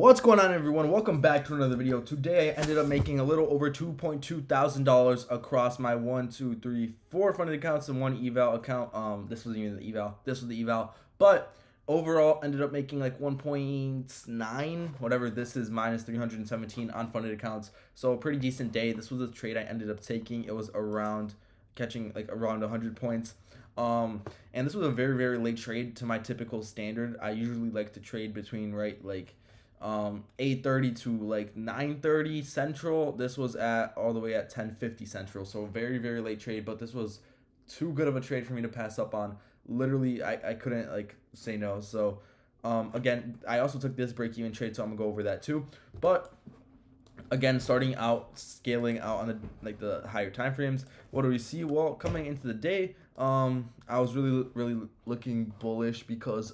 What's going on, everyone? Welcome back to another video. Today I ended up making a little over $2.2 thousand across my 4 funded accounts and one eval account. This wasn't even the eval. This was the eval. But overall ended up making like 1.9, whatever this is, minus 317 unfunded accounts. So a pretty decent day. This was a trade I ended up taking. It was around catching like around 100 points. And this was a very late trade to my typical standard. I usually like to trade between 8:30 to like 9:30 central. This was at all the way at 10:50 central, so very late trade, but this was too good of a trade for me to pass up on. Literally, I couldn't like say no. So again, I also took this break even trade, so I'm gonna go over that too. But again, starting out, scaling out on the higher time frames, what do we see? Well, coming into the day, I was really looking bullish because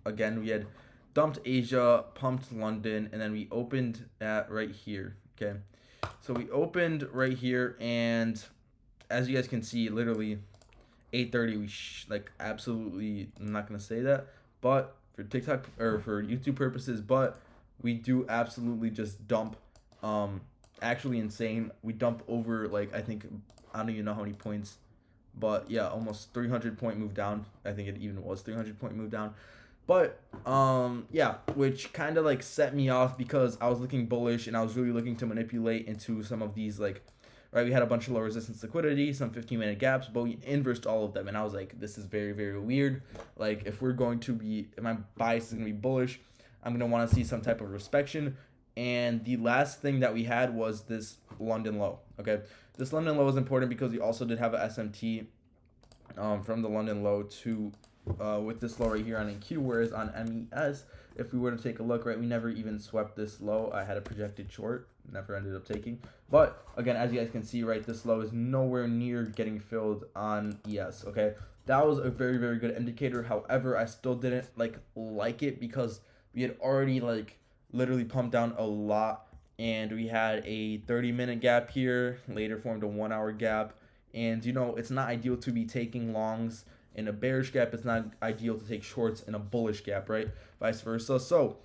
again, we had dumped Asia, pumped London, and then we opened at right here. Okay, so we opened right here, and as you guys can see, literally 8:30, we absolutely, I'm not gonna say that, but for TikTok or for YouTube purposes, but we do absolutely just dump. Actually insane. We dump over like I don't even know how many points, but yeah, almost 300 point move down. I think it even was 300 point move down. But yeah, which kind of like set me off because I was looking bullish and I was really looking to manipulate into some of these right, we had a bunch of low resistance liquidity, some 15-minute gaps, but we inversed all of them, and I was like, this is very weird. Like, if we're going to be, if my bias is going to be bullish, I'm going to want to see some type of respection. And the last thing that we had was this London low. Okay, this London low is important because we also did have a SMT from the London low to with this low right here on NQ, whereas on MES, if we were to take a look, right, we never even swept this low. I had a projected short, never ended up taking. But again, as you guys can see, right, this low is nowhere near getting filled on ES. Okay, that was a very good indicator. However, I still didn't like it because we had already literally pumped down a lot, and we had a 30-minute gap here, later formed a 1-hour gap, and it's not ideal to be taking longs in a bearish gap. It's not ideal to take shorts in a bullish gap, right? Vice versa. So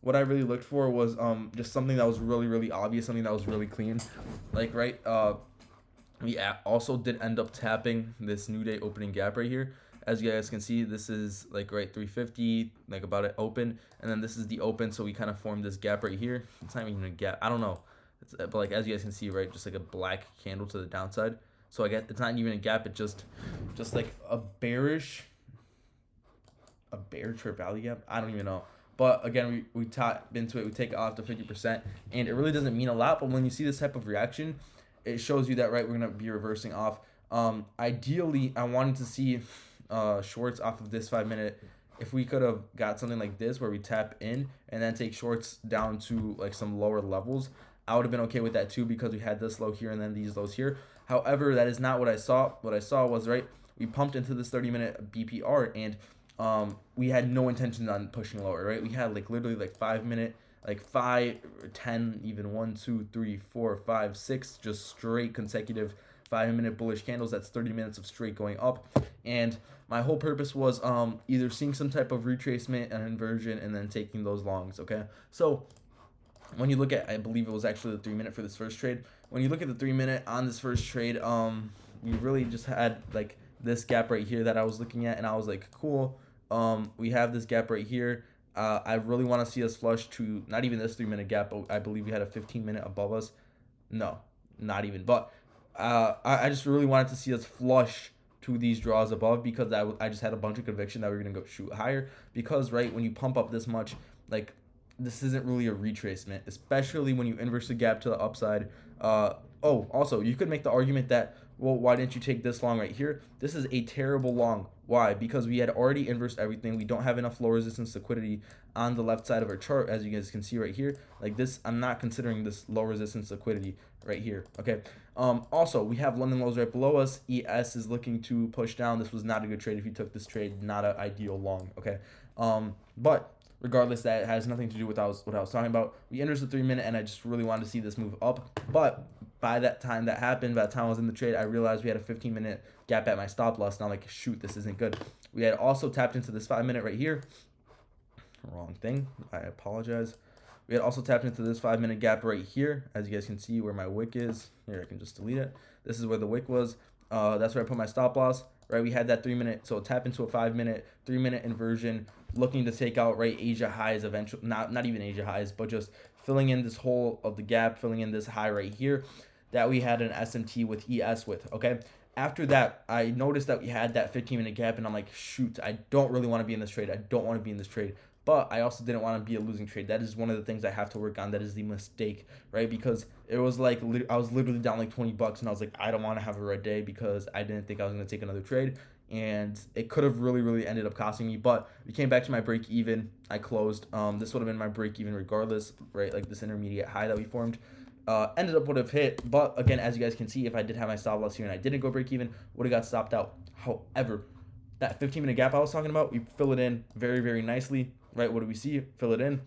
what I really looked for was just something that was really obvious, something that was really clean. We also did end up tapping this new day opening gap right here. As you guys can see, this is right 350, about it open, and then this is the open, so we kind of formed this gap right here. It's not even a gap, I don't know, but as you guys can see, right, just like a black candle to the downside. So I guess it's not even a gap, it's just like a bearish or value gap. I don't even know. But again, we tap into it, we take it off to 50%, and it really doesn't mean a lot. But when you see this type of reaction, it shows you that, right, we're gonna be reversing off. Ideally, I wanted to see shorts off of this 5-minute. If we could have got something like this where we tap in and then take shorts down to some lower levels, I would have been okay with that too, because we had this low here and then these lows here. However, that is not what I saw. What I saw was, right, we pumped into this 30-minute BPR, and we had no intention on pushing lower, right? We had literally 5-minute, 5 or 10, even 1, 2, 3, 4, 5, 6, just straight consecutive 5-minute bullish candles. That's 30 minutes of straight going up, and my whole purpose was either seeing some type of retracement and inversion and then taking those longs. Okay, so when you look at, I believe it was actually the 3-minute for this first trade. When you look at the 3-minute on this first trade, we really just had this gap right here that I was looking at, and I was like, cool. We have this gap right here. I really want to see us flush to not even this 3-minute gap, but I believe we had a 15-minute above us. No, not even. But I just really wanted to see us flush to these draws above, because I just had a bunch of conviction that we were gonna go shoot higher. Because, right, when you pump up this much, this isn't really a retracement, especially when you inverse the gap to the upside. Also, you could make the argument that, well, why didn't you take this long right here? This is a terrible long. Why? Because we had already inversed everything. We don't have enough low resistance liquidity on the left side of our chart, as you guys can see right here. This, I'm not considering this low resistance liquidity right here. Okay. Also, we have London lows right below us. ES is looking to push down. This was not a good trade. If you took this trade, not an ideal long. Okay. But regardless, that has nothing to do with what I was talking about. We entered the 3-minute, and I just really wanted to see this move up. But by that time that happened, by the time I was in the trade, I realized we had a 15-minute gap at my stop loss. And I'm like, shoot, this isn't good. We had also tapped into this 5-minute right here. Wrong thing. I apologize. We had also tapped into this 5-minute gap right here, as you guys can see where my wick is. Here, I can just delete it. This is where the wick was. That's where I put my stop loss, right? We had that 3-minute, so tap into a 5-minute, 3-minute inversion, looking to take out, right, Asia highs eventually, not even Asia highs, but just filling in this hole of the gap, filling in this high right here that we had an SMT with ES with, okay? After that, I noticed that we had that 15-minute gap, and I'm like, shoot, I don't really want to be in this trade. I don't want to be in this trade. But I also didn't want to be a losing trade. That is one of the things I have to work on. That is the mistake, right? Because it was like, I was literally down like 20 bucks, and I was like, I don't want to have a red day because I didn't think I was going to take another trade. And it could have really ended up costing me. But we came back to my break even. I closed. This would have been my break even regardless, right? Like this intermediate high that we formed. Ended up would have hit, but again, as you guys can see, if I did have my stop loss here and I didn't go break even, would have got stopped out. However, that 15-minute gap I was talking about, we fill it in very nicely, right? What do we see? Fill it in.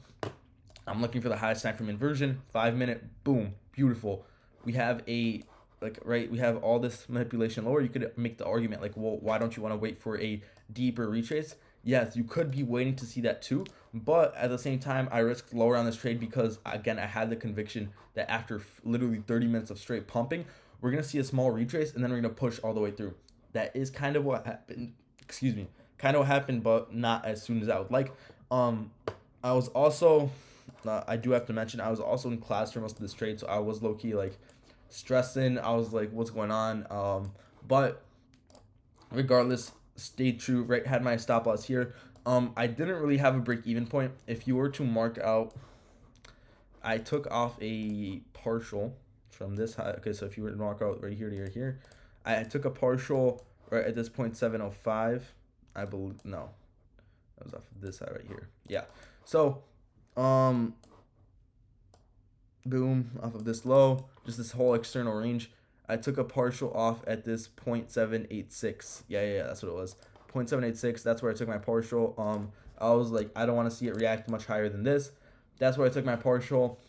I'm looking for the highest time frame inversion, 5-minute, boom, beautiful. We have a, like, right, we have all this manipulation lower. You could make the argument like, well, why don't you want to wait for a deeper retrace? Yes, you could be waiting to see that too, but at the same time, I risked lower on this trade because, again, I had the conviction that after literally 30 minutes of straight pumping, we're going to see a small retrace, and then we're going to push all the way through. That is kind of what happened. Excuse me. Kind of what happened, but not as soon as I would like. I was also, I do have to mention, I was also in class for most of this trade, so I was low-key, like, stressing. I was like, what's going on? But regardless, stayed true, right? Had my stop loss here. I didn't really have a break-even point. If you were to mark out, I took off a partial from this high. Okay, so if you were to mark out right here to here, I took a partial right at this point 705. I believe no, that was off of this high right here. Yeah. So, boom, off of this low, just this whole external range. I took a partial off at this 0.786. Yeah, that's what it was. 0.786. That's where I took my partial. I was like, I don't want to see it react much higher than this. That's where I took my partial.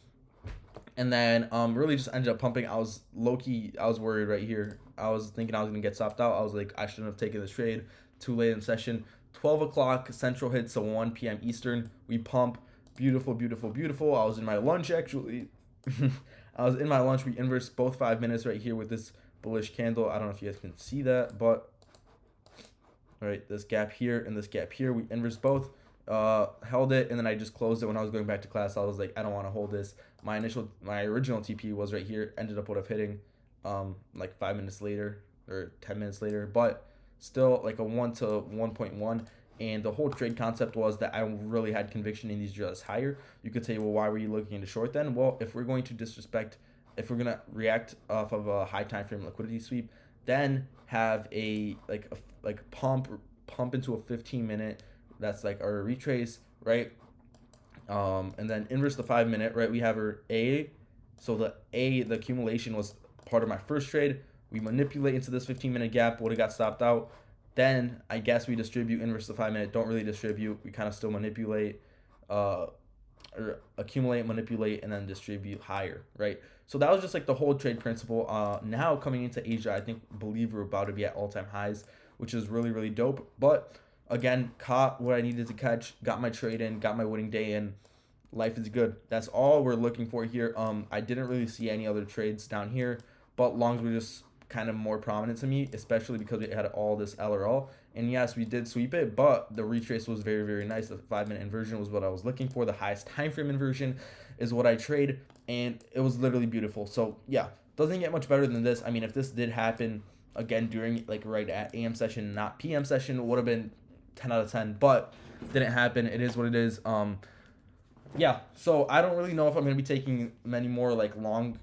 And then really just ended up pumping. I was low-key, I was worried right here. I was thinking I was going to get stopped out. I was like, I shouldn't have taken this trade too late in session. 12 o'clock Central hits, so 1 p.m. Eastern. We pump. Beautiful. I was in my lunch, actually. I was in my lunch. We inverse both 5 minutes right here with this bullish candle. I don't know if you guys can see that, but all right, this gap here and this gap here, we inverse both. Held it, and then I just closed it when I was going back to class. I was like, I don't want to hold this. My original TP was right here. Ended up would have hitting like 5 minutes later or 10 minutes later, but still like a 1 to 1.1. And the whole trade concept was that I really had conviction in these drills higher. You could say, well, why were you looking into short then? Well, if we're going to react off of a high time frame liquidity sweep, then have a pump into a 15-minute. That's like our retrace, right? And then inverse the 5 minute, right? We have our A. So the accumulation was part of my first trade. We manipulate into this 15-minute gap, would have got stopped out. Then I guess we distribute inverse the 5 minute, don't really distribute. We kind of still manipulate, or accumulate, manipulate, and then distribute higher, right? So that was just like the whole trade principle. Now coming into Asia, believe we're about to be at all-time highs, which is really dope. But again, caught what I needed to catch, got my trade in, got my winning day in. Life is good. That's all we're looking for here. I didn't really see any other trades down here, but longs were just kind of more prominent to me, especially because we had all this LRL. And yes, we did sweep it, but the retrace was very nice. The 5 minute inversion was what I was looking for. The highest time frame inversion is what I trade, and it was literally beautiful. So yeah, doesn't get much better than this. I mean, if this did happen again during like right at AM session, not PM session, it would have been 10 out of 10, but didn't happen. It is what it is. Yeah, so I don't really know if I'm going to be taking many more like long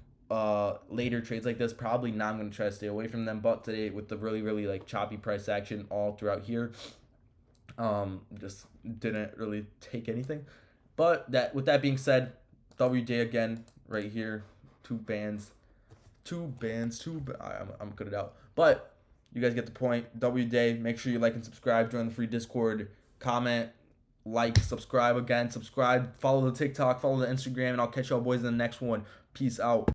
later trades like this. Probably not. I'm going to try to stay away from them, but today with the really like choppy price action all throughout here, just didn't really take anything. But with that being said, WJ again right here, two bands. I'm cut it out, but you guys get the point. WJ, make sure you like and subscribe, join the free Discord, comment, like, subscribe, follow the TikTok, follow the Instagram, and I'll catch y'all boys in the next one. Peace out.